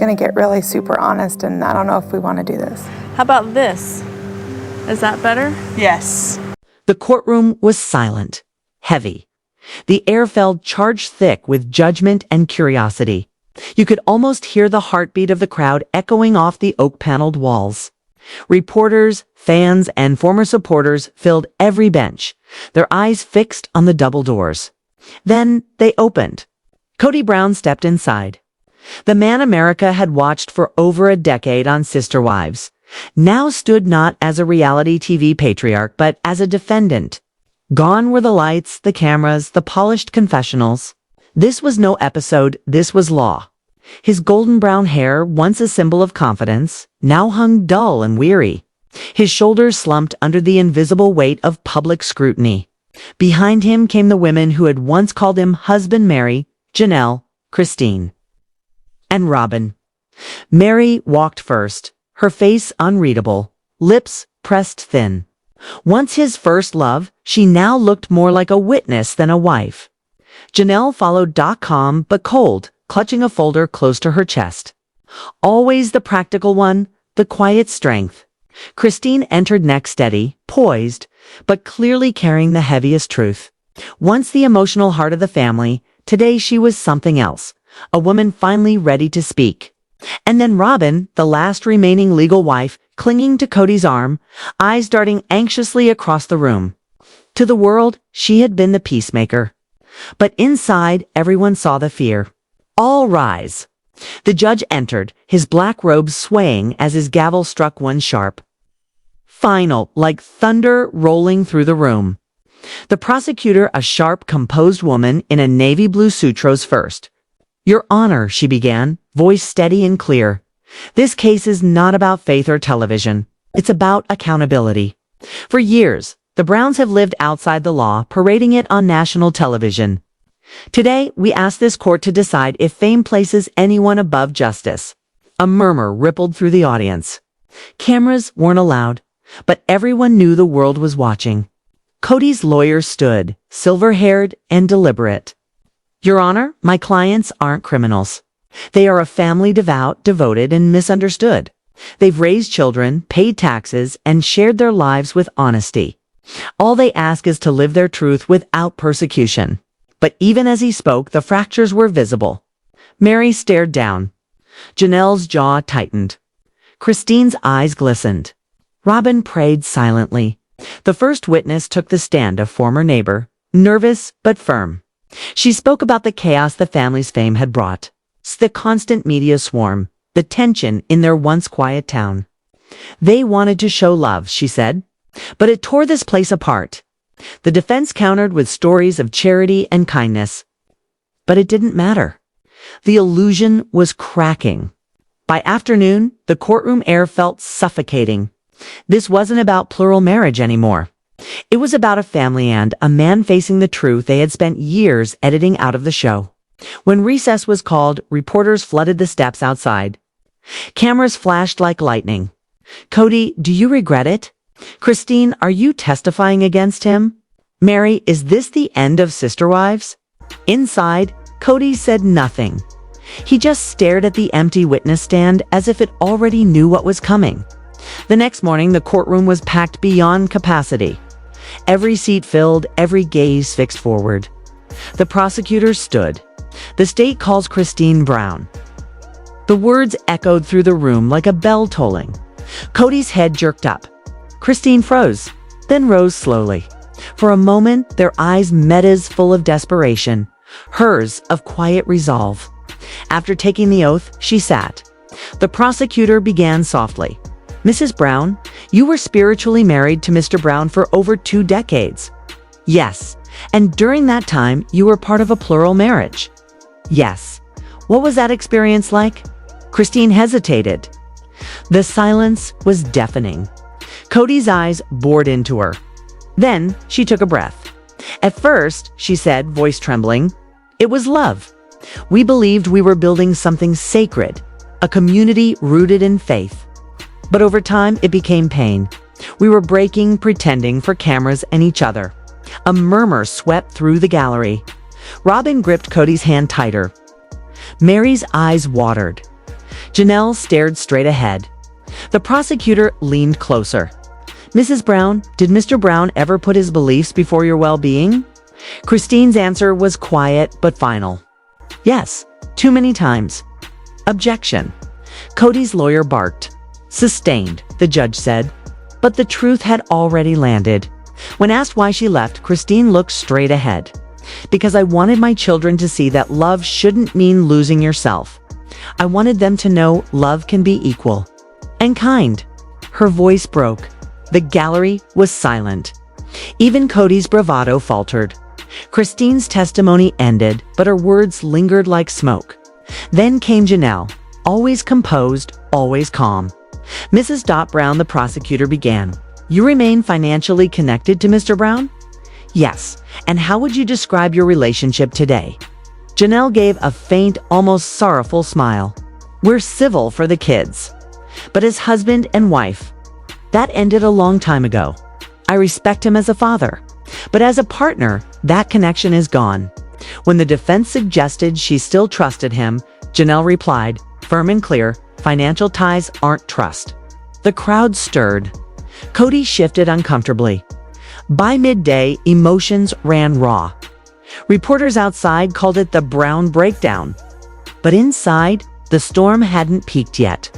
going to get really super honest, and I don't know if we want to do this. How about this? Is that better? Yes. The courtroom was silent, heavy. The air felt charged thick with judgment and curiosity. You could almost hear the heartbeat of the crowd echoing off the oak-paneled walls. Reporters, fans, and former supporters filled every bench, their eyes fixed on the double doors. Then they opened. Kody Brown stepped inside. The man America had watched for over a decade on Sister Wives now stood not as a reality TV patriarch, but as a defendant. Gone were the lights, the cameras, the polished confessionals. This was no episode, this was law. His golden brown hair, once a symbol of confidence, now hung dull and weary. His shoulders slumped under the invisible weight of public scrutiny. Behind him came the women who had once called him husband: Meri, Janelle, Christine, and Robin. Meri walked first, her face unreadable, lips pressed thin. Once his first love, she now looked more like a witness than a wife. Janelle followed, calm but cold, clutching a folder close to her chest. Always the practical one, the quiet strength. Christine entered next, steady, poised, but clearly carrying the heaviest truth. Once the emotional heart of the family, today she was something else, a woman finally ready to speak. And then Robin, the last remaining legal wife, clinging to Kody's arm, eyes darting anxiously across the room. To the world, she had been the peacemaker. But inside, everyone saw the fear. All rise. The judge entered, his black robes swaying as his gavel struck one sharp. Final, like thunder rolling through the room. The prosecutor, a sharp, composed woman in a navy blue suit, rose first. "Your Honor," she began, voice steady and clear. "This case is not about faith or television. It's about accountability. For years, the Browns have lived outside the law, parading it on national television. Today, we ask this court to decide if fame places anyone above justice." A murmur rippled through the audience. Cameras weren't allowed, but everyone knew the world was watching. Kody's lawyer stood, silver-haired and deliberate. "Your Honor, my clients aren't criminals. They are a family devoted, and misunderstood. They've raised children, paid taxes, and shared their lives with honesty. All they ask is to live their truth without persecution." But even as he spoke, the fractures were visible. Meri stared down. Janelle's jaw tightened. Christine's eyes glistened. Robin prayed silently. The first witness took the stand, a former neighbor, nervous but firm. She spoke about the chaos the family's fame had brought, the constant media swarm, the tension in their once quiet town. "They wanted to show love," she said, "but it tore this place apart." The defense countered with stories of charity and kindness. But it didn't matter. The illusion was cracking. By afternoon, the courtroom air felt suffocating. This wasn't about plural marriage anymore. It was about a family and a man facing the truth they had spent years editing out of the show. When recess was called, reporters flooded the steps outside. Cameras flashed like lightning. "Kody, do you regret it? Christine, are you testifying against him? Meri, is this the end of Sister Wives?" Inside, Kody said nothing. He just stared at the empty witness stand as if it already knew what was coming. The next morning, the courtroom was packed beyond capacity. Every seat filled, every gaze fixed forward. The prosecutor stood. "The state calls Kody Brown." The words echoed through the room like a bell tolling. Kody's head jerked up. Christine froze, then rose slowly. For a moment, their eyes met, as full of desperation, hers of quiet resolve. After taking the oath, she sat. The prosecutor began softly. "Mrs. Brown, you were spiritually married to Mr. Brown for over 2 decades. Yes. And during that time, you were part of a plural marriage. Yes. What was that experience like?" Christine hesitated. The silence was deafening. Kody's eyes bored into her. Then she took a breath. "At first," she said, voice trembling, "it was love. We believed we were building something sacred, a community rooted in faith. But over time, it became pain. We were breaking, pretending for cameras and each other." A murmur swept through the gallery. Robin gripped Kody's hand tighter. Meri's eyes watered. Janelle stared straight ahead. The prosecutor leaned closer. Mrs. Brown, did Mr. Brown ever put his beliefs before your well-being? Christine's answer was quiet but final. Yes, too many times. Objection. Kody's lawyer barked. Sustained, the judge said. But the truth had already landed. When asked why she left, Christine looked straight ahead. Because I wanted my children to see that love shouldn't mean losing yourself. I wanted them to know love can be equal and kind. Her voice broke. The gallery was silent. Even Kody's bravado faltered. Christine's testimony ended, but her words lingered like smoke. Then came Janelle, always composed, always calm. Mrs. Brown, the prosecutor, began. You remain financially connected to Mr. Brown? Yes. And how would you describe your relationship today? Janelle gave a faint, almost sorrowful smile. We're civil for the kids. But as husband and wife, that ended a long time ago. I respect him as a father. But as a partner, that connection is gone. When the defense suggested she still trusted him, Janelle replied, firm and clear, financial ties aren't trust. The crowd stirred. Kody shifted uncomfortably. By midday, emotions ran raw. Reporters outside called it the Brown breakdown. But inside, the storm hadn't peaked yet.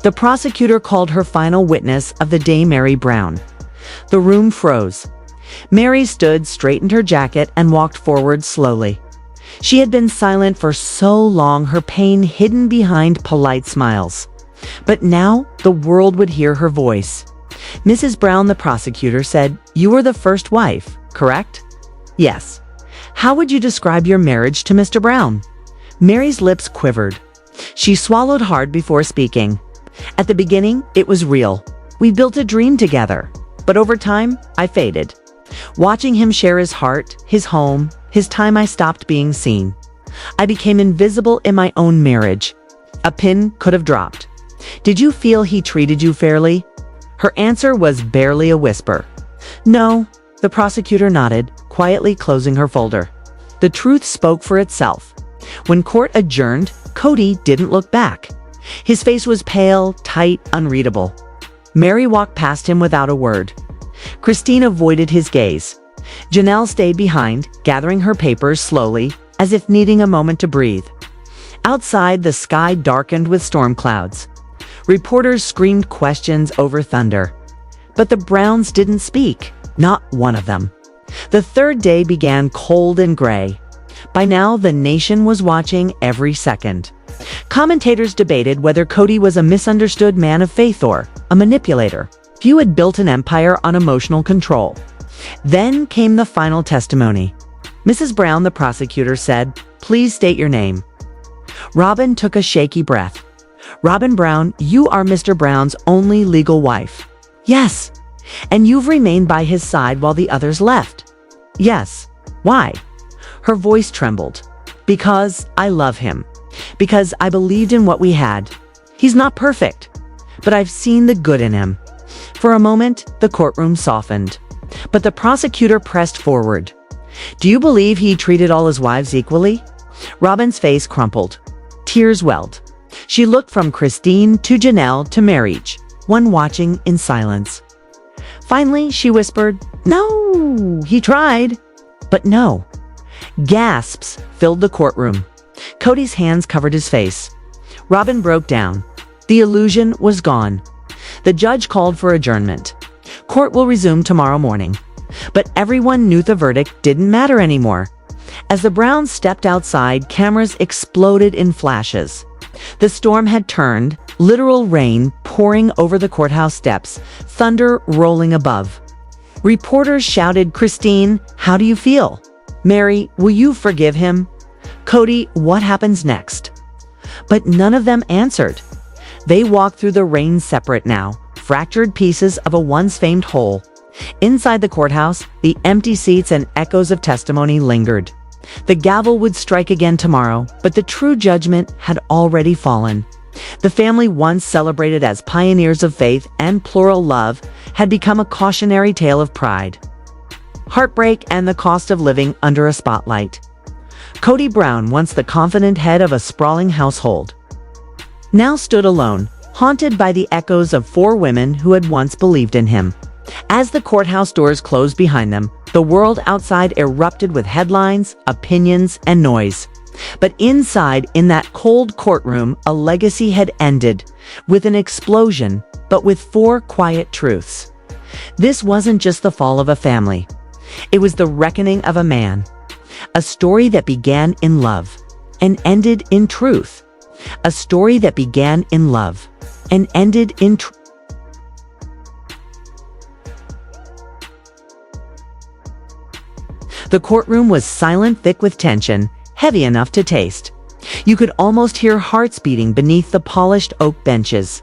The prosecutor called her final witness of the day, Meri Brown. The room froze. Meri stood, straightened her jacket, and walked forward slowly. She had been silent for so long, her pain hidden behind polite smiles. But now, the world would hear her voice. Mrs. Brown, the prosecutor, said, You were the first wife, correct? Yes. How would you describe your marriage to Mr. Brown? Meri's lips quivered. She swallowed hard before speaking. At the beginning, it was real. We built a dream together. But over time, I faded. Watching him share his heart, his home, his time, I stopped being seen. I became invisible in my own marriage. A pin could have dropped. Did you feel he treated you fairly? Her answer was barely a whisper. No, the prosecutor nodded, quietly closing her folder. The truth spoke for itself. When court adjourned, Kody didn't look back. His face was pale, tight, unreadable. Meri walked past him without a word. Christine avoided his gaze. Janelle stayed behind, gathering her papers slowly, as if needing a moment to breathe. Outside, the sky darkened with storm clouds. Reporters screamed questions over thunder. But the Browns didn't speak, not one of them. The third day began cold and gray. By now, the nation was watching every second. Commentators debated whether Kody was a misunderstood man of faith or a manipulator. Few had built an empire on emotional control. Then came the final testimony. Mrs. Brown, the prosecutor, said, Please state your name. Robin took a shaky breath. Robin Brown, you are Mr. Brown's only legal wife. Yes. And you've remained by his side while the others left. Yes. Why? Her voice trembled. Because I love him. Because I believed in what we had. He's not perfect, but I've seen the good in him. For a moment, the courtroom softened. But the prosecutor pressed forward. Do you believe he treated all his wives equally? Robin's face crumpled. Tears welled. She looked from Christine to Janelle to Meri, one watching in silence. Finally, she whispered, No, he tried. But no. Gasps filled the courtroom. Kody's hands covered his face. Robin broke down. The illusion was gone. The judge called for adjournment. Court will resume tomorrow morning. But everyone knew the verdict didn't matter anymore. As the Browns stepped outside, cameras exploded in flashes. The storm had turned, literal rain pouring over the courthouse steps, thunder rolling above. Reporters shouted, Christine, how do you feel? Meri, will you forgive him? Kody, what happens next? But none of them answered. They walked through the rain separate now, fractured pieces of a once famed whole. Inside the courthouse, the empty seats and echoes of testimony lingered. The gavel would strike again tomorrow, but the true judgment had already fallen. The family once celebrated as pioneers of faith and plural love had become a cautionary tale of pride, heartbreak, and the cost of living under a spotlight. Kody Brown, once the confident head of a sprawling household, now stood alone, haunted by the echoes of 4 women who had once believed in him. As the courthouse doors closed behind them, the world outside erupted with headlines, opinions, and noise. But inside, in that cold courtroom, a legacy had ended, with an explosion, but with 4 quiet truths. This wasn't just the fall of a family. It was the reckoning of a man. A story that began in love and ended in truth. A story that began in love and ended in truth. The courtroom was silent, thick with tension, heavy enough to taste. You could almost hear hearts beating beneath the polished oak benches.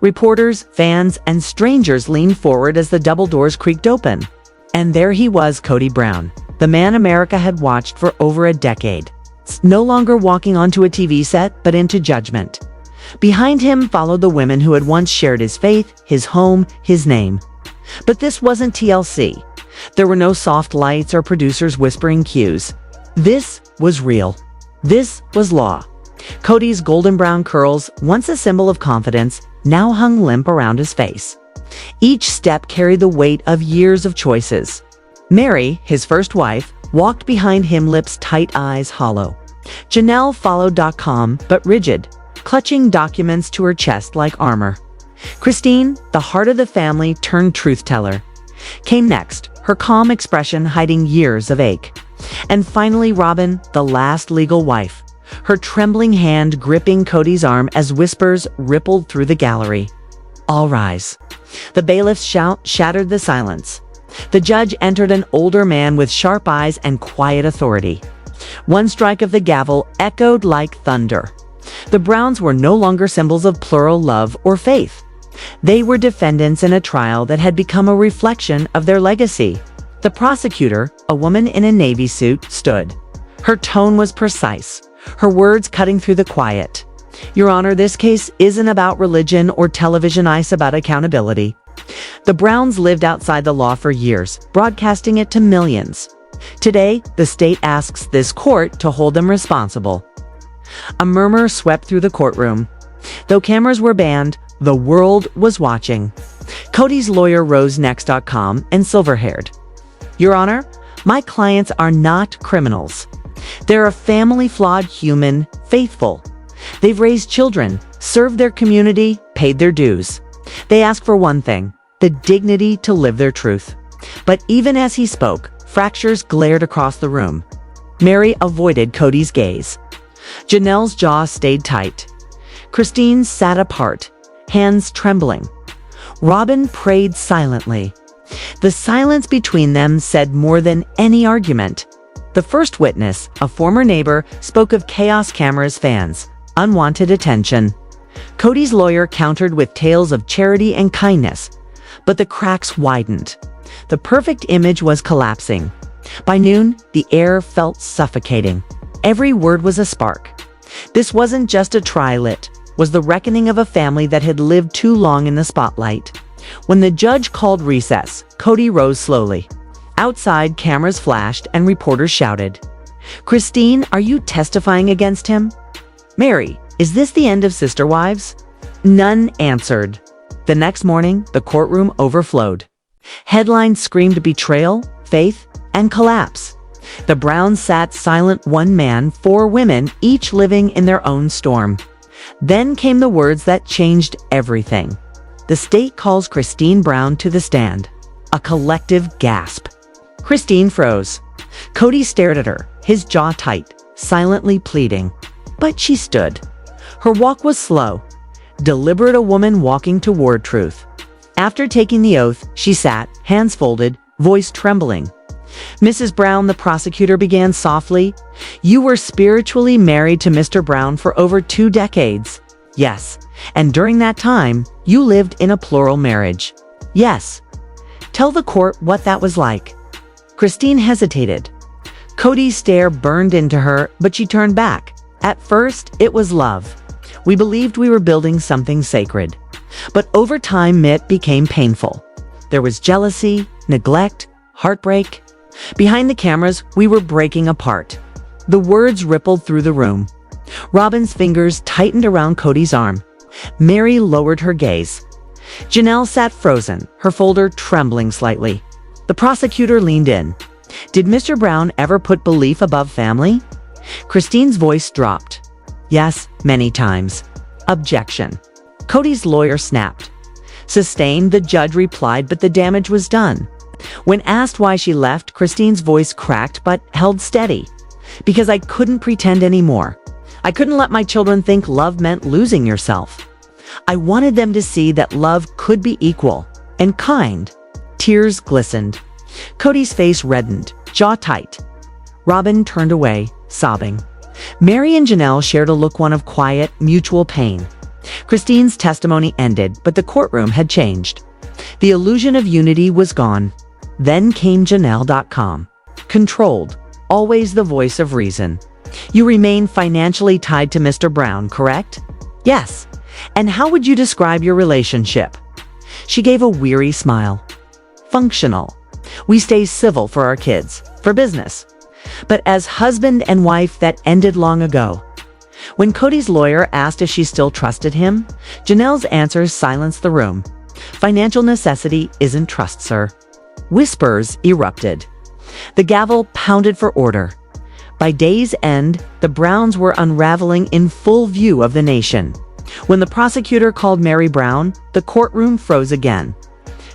Reporters, fans, and strangers leaned forward as the double doors creaked open. And there he was, Kody Brown, the man America had watched for over a decade. No longer walking onto a TV set, but into judgment. Behind him followed the women who had once shared his faith, his home, his name. But this wasn't TLC. There were no soft lights or producers whispering cues. This was real. This was law. Kody's golden brown curls, once a symbol of confidence, now hung limp around his face. Each step carried the weight of years of choices. Meri, his first wife, walked behind him, lips tight, eyes hollow. Janelle followed, calm but rigid, clutching documents to her chest like armor. Christine, the heart of the family turned truth-teller, came next, her calm expression hiding years of ache. And finally Robin, the last legal wife, her trembling hand gripping Kody's arm as whispers rippled through the gallery. All rise. The bailiff's shout shattered the silence. The judge entered, an older man with sharp eyes and quiet authority. One strike of the gavel echoed like thunder. The Browns were no longer symbols of plural love or faith. They were defendants in a trial that had become a reflection of their legacy. The prosecutor, a woman in a navy suit, stood. Her tone was precise, her words cutting through the quiet. Your Honor, this case isn't about religion or television ice, about accountability. The Browns lived outside the law for years, broadcasting it to millions. Today, the state asks this court to hold them responsible. A murmur swept through the courtroom. Though cameras were banned, the world was watching. Kody's lawyer rose next, calm and silver-haired. Your Honor, my clients are not criminals. They're a family, flawed human, faithful. They've raised children, served their community, paid their dues. They ask for one thing, the dignity to live their truth. But even as he spoke, fractures glared across the room. Meri avoided Kody's gaze. Janelle's jaw stayed tight. Christine sat apart, hands trembling. Robin prayed silently. The silence between them said more than any argument. The first witness, a former neighbor, spoke of chaos, cameras, fans, unwanted attention. Kody's lawyer countered with tales of charity and kindness, but the cracks widened. The perfect image was collapsing. By noon, the air felt suffocating. Every word was a spark. This wasn't just a trial, it was the reckoning of a family that had lived too long in the spotlight. When the judge called recess, Kody rose slowly. Outside, cameras flashed and reporters shouted, "Christine, are you testifying against him?" "Meri, is this the end of Sister Wives?" None answered. The next morning, the courtroom overflowed. Headlines screamed betrayal, faith, and collapse. The Browns sat silent, one man, 4 women, each living in their own storm. Then came the words that changed everything. The state calls Christine Brown to the stand. A collective gasp. Christine froze. Kody stared at her, his jaw tight, silently pleading. But she stood. Her walk was slow, deliberate, a woman walking toward truth. After taking the oath, she sat, hands folded, voice trembling. "Mrs. Brown," the prosecutor began softly, "you were spiritually married to Mr. Brown for over 2 decades. Yes. And during that time, you lived in a plural marriage. Yes. Tell the court what that was like." Christine hesitated. Kody's stare burned into her, but she turned back. At first, it was love. We believed we were building something sacred. But over time, it became painful. There was jealousy, neglect, heartbreak. Behind the cameras, we were breaking apart. The words rippled through the room. Robin's fingers tightened around Kody's arm, Meri lowered her gaze. Janelle sat frozen, her folder trembling slightly. The prosecutor leaned in. Did Mr. Brown ever put belief above family? Christine's voice dropped. Yes, many times. Objection. Kody's lawyer snapped. Sustained, the judge replied, but the damage was done. When asked why she left, Christine's voice cracked but held steady. Because I couldn't pretend anymore. I couldn't let my children think love meant losing yourself. I wanted them to see that love could be equal and kind. Tears glistened. Kody's face reddened, jaw tight. Robin turned away, sobbing. Meri and Janelle shared a look, one of quiet, mutual pain. Christine's testimony ended, but the courtroom had changed. The illusion of unity was gone. Then came Janelle.com. Controlled, always the voice of reason. You remain financially tied to Mr. Brown, correct? Yes. And how would you describe your relationship? She gave a weary smile. Functional. We stay civil for our kids, for business. But as husband and wife, that ended long ago. When Kody's lawyer asked if she still trusted him, Janelle's answers silenced the room. Financial necessity isn't trust, sir. Whispers erupted. The gavel pounded for order. By day's end, the Browns were unraveling in full view of the nation. When the prosecutor called Meri Brown, the courtroom froze again.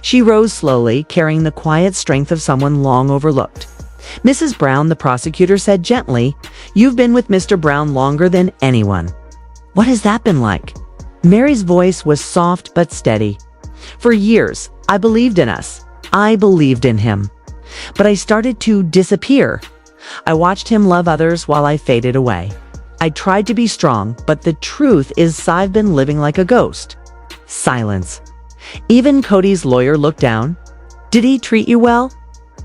She rose slowly, carrying the quiet strength of someone long overlooked. Mrs. Brown, the prosecutor said gently, "You've been with Mr. Brown longer than anyone." What has that been like? Meri's voice was soft but steady. For years, I believed in us. I believed in him. But I started to disappear. I watched him love others while I faded away. I tried to be strong, but the truth is I've been living like a ghost. Silence. Even Kody's lawyer looked down. Did he treat you well?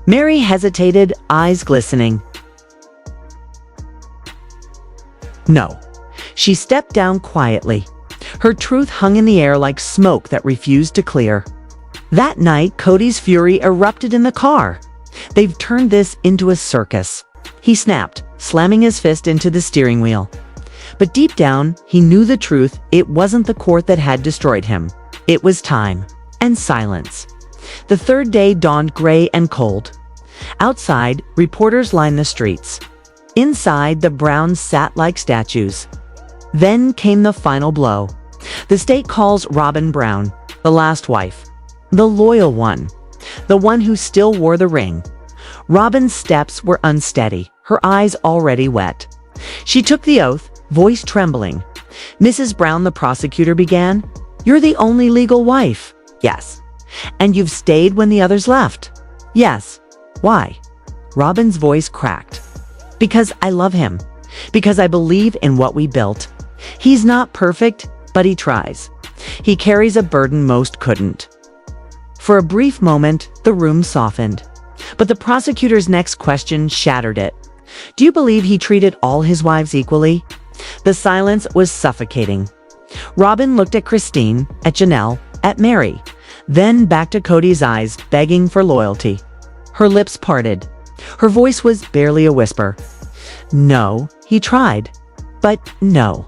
Meri hesitated, eyes glistening. No. She stepped down quietly. Her truth hung in the air like smoke that refused to clear. That night, Kody's fury erupted in the car. They've turned this into a circus. He snapped, slamming his fist into the steering wheel. But deep down, he knew the truth. It wasn't the court that had destroyed him. It was time and silence. The third day dawned gray and cold. Outside, reporters lined the streets. Inside, the Browns sat like statues. Then came the final blow. The state calls Robin Brown, the last wife, the loyal one, the one who still wore the ring. Robin's steps were unsteady, her eyes already wet. She took the oath, voice trembling. Mrs. Brown, the prosecutor began, "You're the only legal wife." "Yes." "And you've stayed when the others left." "Yes." "Why?" Robin's voice cracked. "Because I love him. Because I believe in what we built. He's not perfect, but he tries. He carries a burden most couldn't." For a brief moment, the room softened. But the prosecutor's next question shattered it. "Do you believe he treated all his wives equally?" The silence was suffocating. Robin looked at Christine, at Janelle, at Meri, then back to Kody's eyes, begging for loyalty. Her lips parted. Her voice was barely a whisper. "No, he tried. But no."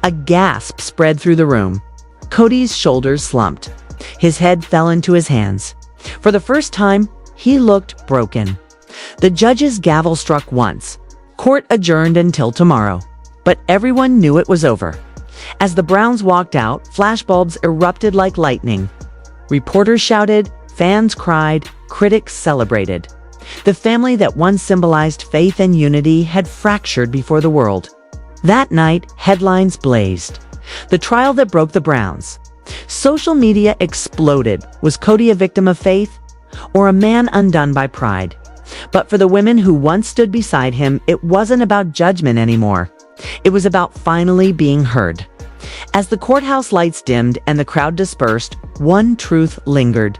A gasp spread through the room. Kody's shoulders slumped. His head fell into his hands. For the first time, he looked broken. The judge's gavel struck once. Court adjourned until tomorrow. But everyone knew it was over. As the Browns walked out, flashbulbs erupted like lightning. Reporters shouted, fans cried, critics celebrated. The family that once symbolized faith and unity had fractured before the world. That night, headlines blazed. The trial that broke the Browns. Social media exploded. Was Kody a victim of faith? Or a man undone by pride? But for the women who once stood beside him, it wasn't about judgment anymore. It was about finally being heard. As the courthouse lights dimmed and the crowd dispersed, one truth lingered.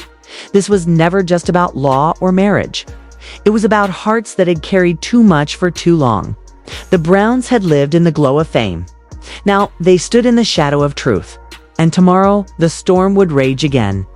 This was never just about law or marriage. It was about hearts that had carried too much for too long. The Browns had lived in the glow of fame. Now they stood in the shadow of truth. And tomorrow, the storm would rage again.